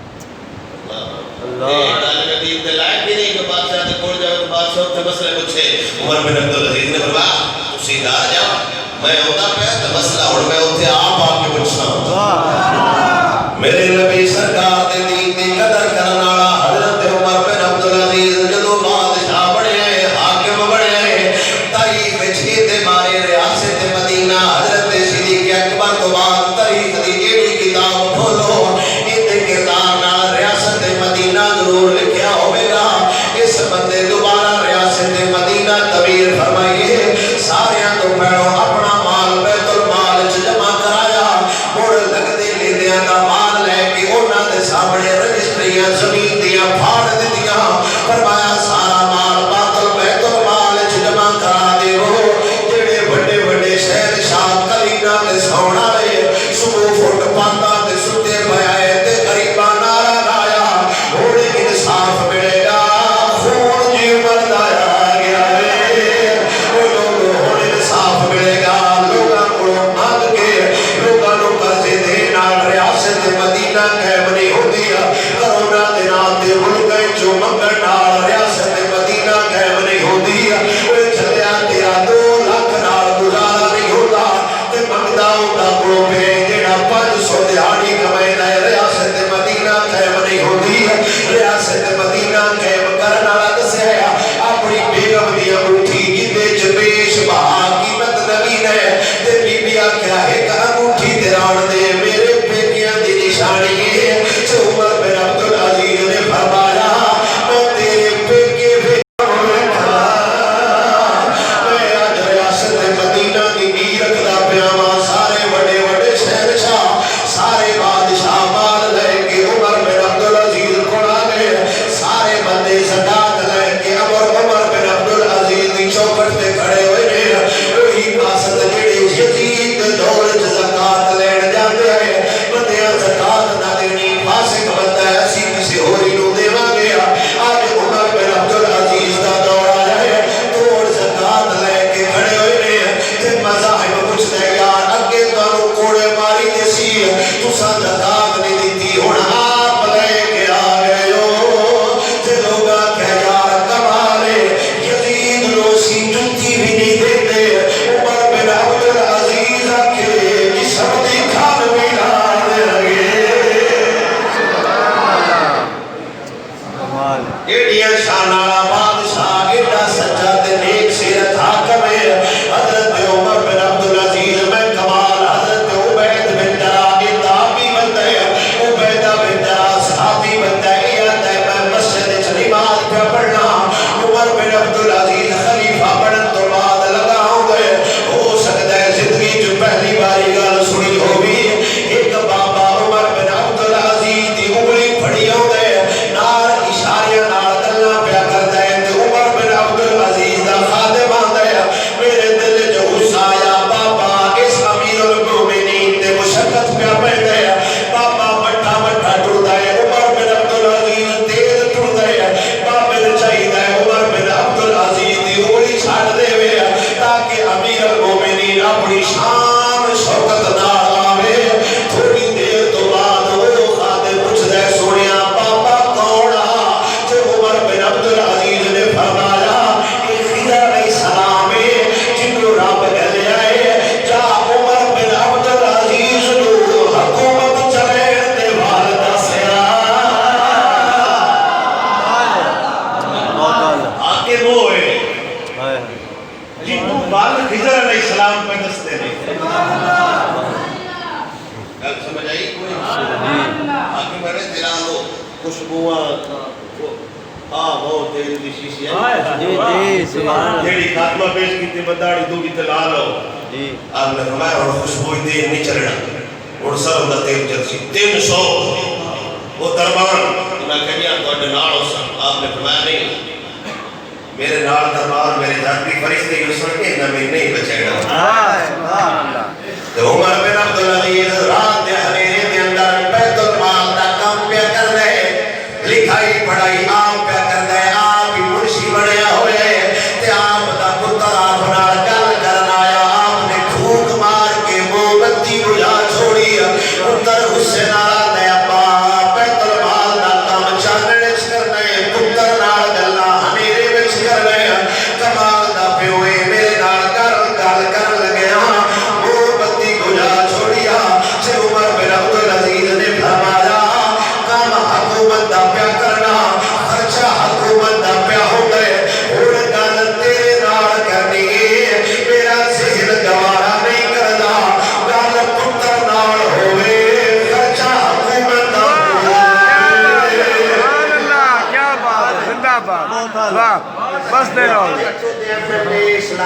اللہ ایک عالم دین دے لائق بھی نہیں کہ بادشاہ نے کھول جاؤ تو بادشاہ ہوتے مسئلہ پوچھے عمر بن عبدالعزیز نے فرمایا تسی گھر جاؤ میں ہوتا پہ تو مسئلہ ہوں میں اتنے آپ آ کے پوچھنا ہوں میرے نبی سرکار دے دین دی قدر کرنے والا حضرت عمر بن عبدالعزیز جدو بادشاہ بڑے حاکم بڑے تاریخ وچ دے مارے ریاست مدینہ حضرت صدیق اکبر تو بعد تاریخ دی جیڑی کتاب کھولو ان کردار نال ریاست مدینہ ضرور لکھیا ہوئے گا اس بندے دوبارہ ریاست مدینہ تعمیر فرمائیے ساریاں تو پہلو اپنا مال بیت المال چ جمع کرایا مڑ لگدے لیندیاں دا مال لے کے انہاں دے سامنے رجسٹریاں زمین دیاں پھاڑ دتیاں فرمایا سارا مال باطل بیت المال چ جمع کرا دیو جڑے بڑے بڑے شہنشاہ کلینا تے سون والے صبح فٹ پاندا تے ستے پئے تے غریباں نعرہ لایا ہن انصاف ملے گا خون جی مردا گیا ہے او لوگوں ہن انصاف ملے گا لوگاں کو مانگ کے لوگاں نوں قرضے دے نال ریاست مدینہ قائم نہیں ہوندی کرونا دے نال تے ملک جو منگن نال ریاست مدینہ قائم نہیں ہوندی او چلیا تیرا 2 لاکھ نال گزارا نہیں ہوندا تے منگدا ہوندا کو پے جڑا 500 دیہاڑی کمائندا ہے ریاست مدینہ قائم نہیں ہوندی ریاست مدینہ قائم کرن والا دسیا اپنی بیگم دی انگوٹھی جندے چ بے شبہ قیمت نبی نے تے بی بی آکھیا ہے کہ انگوٹھی تیران دے میرے پیکیاں دی نشانی ہے عمر بن عبدالعزیز نے فرمایا میں تیرے پیکے میں آج ریاست مدینہ دی نیت رکھدا پیا واں سارے بڑے بڑے شہنشاہ سارے بادشاہ مال لے کے عمر بن عبدالعزیز کول آ گئے سارے بندے زکات لے کے عمر بن عبدالعزیز دی چوکھٹ تے کھڑے ہوئے نے وہی قاصد جڑے یزید دے دور وچ زکات لین جاندے ہیں بندیاں زکات نہ دینی فاسق بندہ ہے اسی کسی ہوری نوں دیواں گے اج عمر بن عبدالعزیز دا دور آیا ہے توڑ زکات لے کے کھڑے ہوئے نے تے مذاہب پوچھدے یار اگے تانوں کوڑے ماری دے سی تساں زکات نہیں دتی ہن آپ لے کے آ گئے ہو تے لوگاں کہ یار کمال ہے یزید نو سی جُتی بھی نہیں دیندے عمر بن عبدالعزیز کے جسم دی کھال بھی لا دے لگے ایڈیاں شان والا بادشاہ ایڈا سچا تے نیک سیرت حاکم ہے حضرت عمر بن عبدالعزیز میں کمال حضرت عبید بن جراح تابعی بنتا ہے عبیدہ بن جراح صحابی بنتا ہے یہ آتا ہے میں مسجد وچ نماز پہ پڑھنا عمر بن عبدالعزیز خلیفہ بنن تو بعد لگا ہوئے ہو سکتا ہے زندگی جو پہلی باری گل سنی ہوگی ایک بابا عمر بن عبدالعزیز دی انگلی پھڑی ہوندے نال اشاریاں نال گلاں پیا کردا ہے تے عمر بن عبدالعزیز دا خادم آندا ہے میرے دل جو غصہ آیا بابا اس امیر المومنین تے مشقت پیا پیندا ہے بابا مٹھا مٹھا ٹردا ہے عمر بن عبدالعزیز تیز ٹردا ہے بابے نوں چاہیدا ہے عمر بن عبدالعزیز دی انگلی چھڈ دے تاکہ امیر المومنین اپنی شان شوکت نال آوے تھوڑی دیر تو بعد وہ خادم پوچھدا ہے سونیا بابا کون آ تے عمر بن عبدالعزیز نے فرمایا یہ خضر علیہ السلام ہے جنوں رب گھلیا ہے جا عمر بن عبدالعزیز نو حکومت چلین دے وال دسیا حاکم ہوئے جنوں بال خضر علیہ السلام پہ دستے ہیں گل سمجھ آئی کوئی حاکم ہے تیرا لو خوشبواں وہ تیل دی شیشی ہے جی سبحان جیڑی خاتمہ پیش کیتے بداڑی دوڑی تے لا لو جی آپ نے فرمایا اور خوشبو تیل نہیں چلنا اور سر ہوندا تیل چل سی 300 وہ دربان میں کہیا تواڈے نال ہو سن آپ نے فرمایا نہیں میرے نال دربار میرے جاتی فرشتے یوں سن کے نہ میں نہیں بچائے سبحان اللہ تو عمر بن عبدالعزیز رات دے ہنیرے دے اندر بیت المال دا کام پیا کر رہے لکھائی پڑھائی آپ پیا کر رہے آپ ہی منشی بڑھیا ہوئے تے آپ دا پتر آپ نال گل کرن آیا آپ نے پھوک مار کے موم بتی بجھا چھوڑی پتر غصے نال آندا ہے ابا بیت المال دا کام چانن وچ کرنا ہے پتر نال گلاں ہنیرے وچ کرنا ہے کمال دا پیو میرے نال کر گل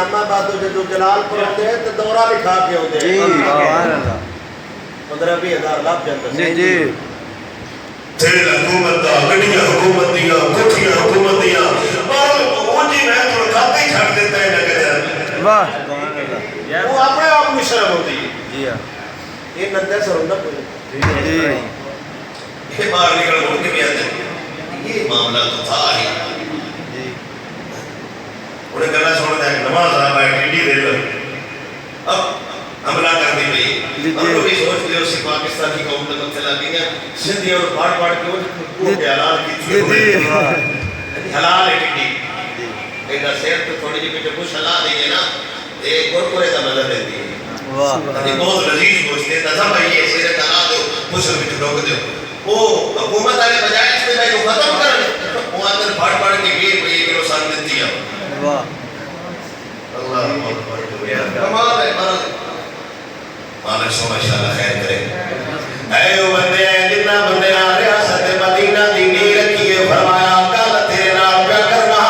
اسلام آباد جو جلال پر ہوتے ہیں تو دورہ لکھا کے ہوتے جی ہیں سبحان اللہ 15-20 ہزار لاکھ جاتا جی جی تیل حکومت دا گڑیاں حکومت دیا کوٹھیاں حکومت دیا اور وہ جی میں تو کھاتے ہی چھڑ دیتا ہے نہ کہ واہ سبحان اللہ وہ اپنے آپ مشرف ہوتی ہے جی ہاں یہ نندے سر ہوندہ کوئی جی یہ باہر نکل ملک بھی آتے ہیں یہ معاملہ تو تھا ہی جی انہیں کرنا چھوڑتا ہے کہ نماز آبا ہے ٹیڈی دے لو اب حملہ کر دی بھئی ہم لوگ بھی سوچ لے اسی پاکستان کی قوم تک چلا گئی ہیں سندھی اور پاڑ کے وہ کے حلال کی تھی حلال ہے ٹیڈی ایک سیر تو تھوڑی جی پیچھے کچھ حلال نہیں ہے نا ایک گورکورے کا مدد دیتی ہے واہ بہت لذیذ گوشتے ہیں تازہ بھائی یہ سیرے کا دو کچھ بھی ٹھوک دو وہ حکومت والے بجائے اس میں کو ختم کر وہ اندر پھاڑ کے گیر پہ یہ کلو سان دیتی ہے واہ اللہ کمال ہے مرض مالک سو ماشاءاللہ خیر کرے اے او بندے جتنا بندے ریاست مدینہ دی نہیں رکھیے فرمایا کل تیرے نال کیا کرنا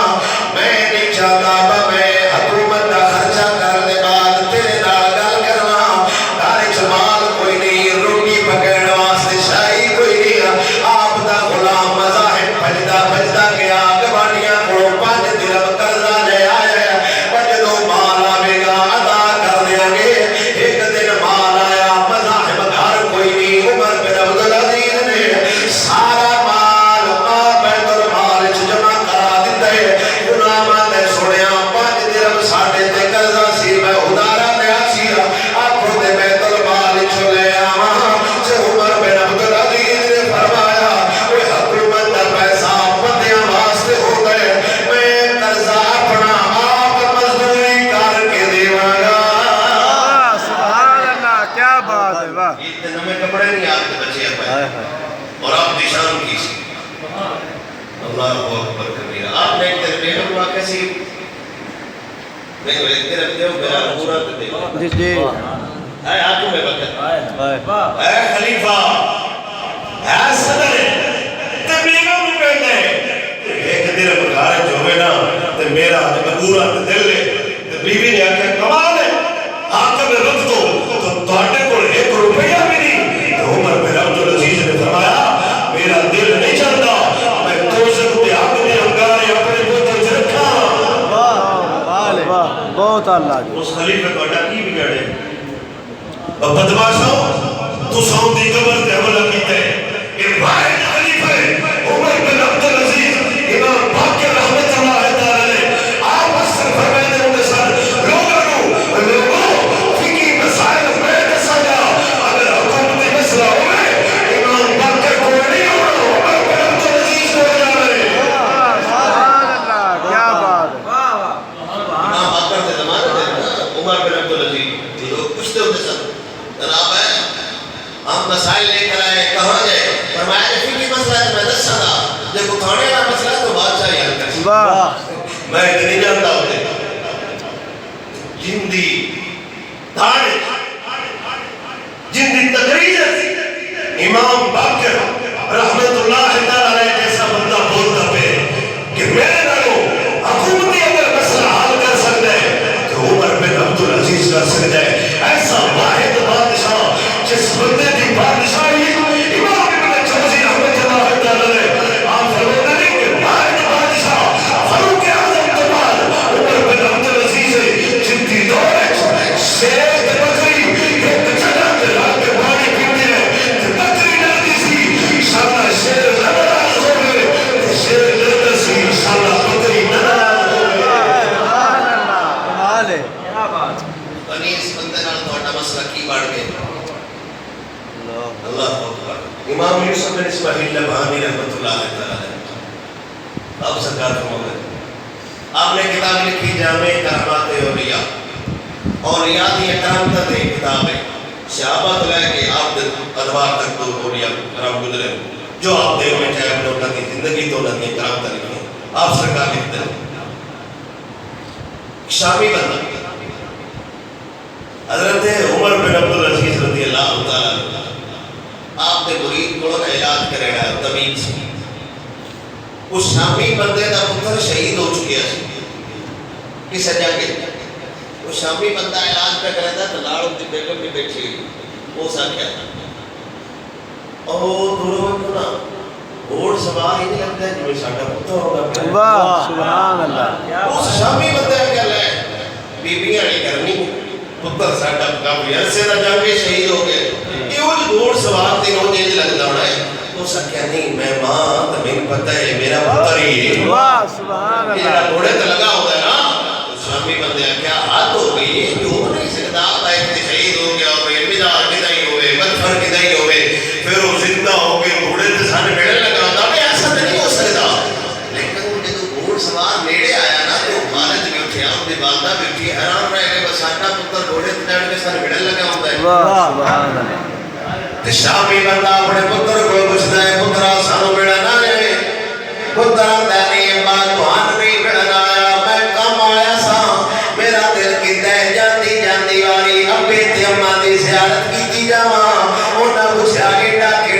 میں نہیں چاہتا میں حکومت کا خرچہ کرنے بعد تیرے نال گل کرنا گھر چ مال کوئی نہیں روٹی پکڑنے واسطے شاہی کوئی نہیں آپ دا غلام مذاہب بھجدا گیا گوانیاں کو 5 درہم قرضہ لے آیا جدوں مال آوے گا ادا کر دیں گے ایک دن مال آیا مذاہب گھر کوئی نہیں عمر بن عبدالعزیز نے سارا مال بیت المال وچ جمع کرا دیتا ہے غلاماں نے سنیا 5 درہم ساڈے تے قرضہ سی میں ادارا لیا سی آکھو تے بیت المال وچ لے آواں تے عمر بن عبدالعزیز نے فرمایا اوے حکومت دا پیسہ بندیاں واسطے ہو گئے میں قرضہ اپنا آپ مزدوری کر کے دیواں گا واہ سبحان اللہ کیا بات ہے واہ یہ نمے کپڑے نہیں آپ کے بچے آپ ہائے ہائے اور آپ کی شان کی سی اللہ اکبر کبیرہ آپ نے ایک دن بیگم ہوا کیسی میں نے ایک دن اپنے میرا پورا تو دیکھا جی جی اے آنکھوں میں وقت ہائے اے خلیفہ اے صدر تے بیگم بھی کہتے ایک دن بگار جو ہوئے نا تے میرا پورا تو دل لے تے بیوی نے آکھا کمال ہے آنکھ میں رکھ دو تو تواڈے کول 1 روپیہ بھی نہیں تو عمر بن عبدالعزیز نے فرمایا میرا دل نہیں چلتا میں دوزخ دے آگ دے انگارے اپنے بوجھ سے رکھا واہ واہ بہت اللہ جی اس خلیفے کو اٹھا کی بگڑے بدماشوں تو ساؤں دی قبر تے حملہ کیتے یہ واحد خلیفے عمر بن عبدالعزیز امام باقر رحمت اللہ تعالی آپ اثر فرمائے دے انہیں سر لوگوں فقی مسائل میں دسا گا اگر حکومتی مسئلہ ہوئے امام باقر کو نہیں ہونا عمر بن عبدالعزیز کو جا رہے سبحان اللہ کیا بات ہے امام باقر دے زمانے دے عمر بن عبدالعزیز لوگ پوچھتے ہوتے سر جناب ہے ہم مسائل لے کر آئے کہاں گئے فرمایا کہ فقی مسئلہ ہے میں دس سکا جب اٹھانے والا مسئلہ تو بادشاہ ہی حل کر واہ میں اتنی جانتا ہوتے جندی دھاڑے جندی تقریر امام باقر رحمت اللہ تعالی جیسا بندہ بولتا پہ کہ میرے نالوں حکومتی اگر مسئلہ حل کر سکتے ہیں تو عمر بن عبدالعزیز کر سکتے ہیں ایسا واحد بادشاہ جس بندے کی بادشاہی امام ابن جوزی رحمت اللہ تعالی آپ فرماتے ہیں کہ واحد بادشاہ فاروق اعظم کے بعد عمر بن عبدالعزیز جن کی دور ہے شیر کے بکری ایک جگہ کے رات کے پانی پیتے ہیں کہ بکری ڈرتی سی انشاءاللہ شیر ناراض ہو گئے شیر ڈرتا سی انشاءاللہ بکری ناراض ہو گئے سبحان اللہ کمال ہے بنی اس بندے نال تہاڈا مسئلہ کی بڑھ گیا اللہ اکبر امام یوسف بن اسماعیل لبھانی رحمت اللہ تعالی اب سرکار فرماتے آپ نے کتاب لکھی جامع کرامات اولیاء اولیاء دی کرامت دی کتاب ہے صحابہ تو لے کے آپ دے ادوار تک تو اولیاء کرام گزرے جو آپ دے میں چاہے اپنے انہوں کی زندگی تو انہوں کی کرامت لکھی آپ سرکار لکھتے ہیں شامی بندہ حضرت عمر بن عبدالعزیز رضی اللہ تعالی آپ نے مرید کو علاج کرے گا طبیب سے اس شامی بندے دا پتر شہید ہو چکیا سی کس جنگ وہ شامی بندہ علاج پہ کرتا ہے تو لاڑ ان کی بیگم بھی بیٹھی وہ سا کیا اور دوروں میں کیوں نا گھوڑ سوار ہی نہیں لگتا ہے جو ساڑھا پتہ ہوگا واہ سبحان اللہ اس شامی بندہ کیا لے بی بی آنی کرنی پتر ساڑھا کافی عرصے دا جنگ شہید ہو گئے یہ وہ جو گھوڑ سوار تین ہو جیسے لگتا ہونا ہے تو سا کیا نہیں میں ماں تمہیں پتہ ہے میرا پتر ہی ہے واہ سبحان میرا اللہ گھوڑے تو لگا ہوتا ہے نا تو شامی بندے کیا ہاتھ ہو گئی جو ہو نہیں سکتا بائک شہید ہو گیا ہوئے مزار کدائی ہوئے بدفر کدائی ہوئے پھر وہ زندہ ہو گئے گھوڑے تے سانے میڑے لگا ہوتا ہے ایسا تو نہیں ہو سکتا لیکن جب گھوڑ سوار نیڑے آیا نا تو والد بھی اٹھیا ان کی والدہ بھی اٹھی حیران رہ گئے بس ساڈا پتر گھوڑے تے چڑھ کے سانے میڑے لگا ہوتا ہے واہ سبحان اللہ شامی بندہ اپنے پتر کو پوچھتا ہے پترا سانو بیڑا نہ لے پتر آتا نہیں ماں تمہان نہیں بیڑا آیا میں کم آیا سا میرا دل کیتا ہے جاندی جاندی والی ابے تے اماں دی زیارت کیتی جاواں انہاں پوچھا کہ ڈاکے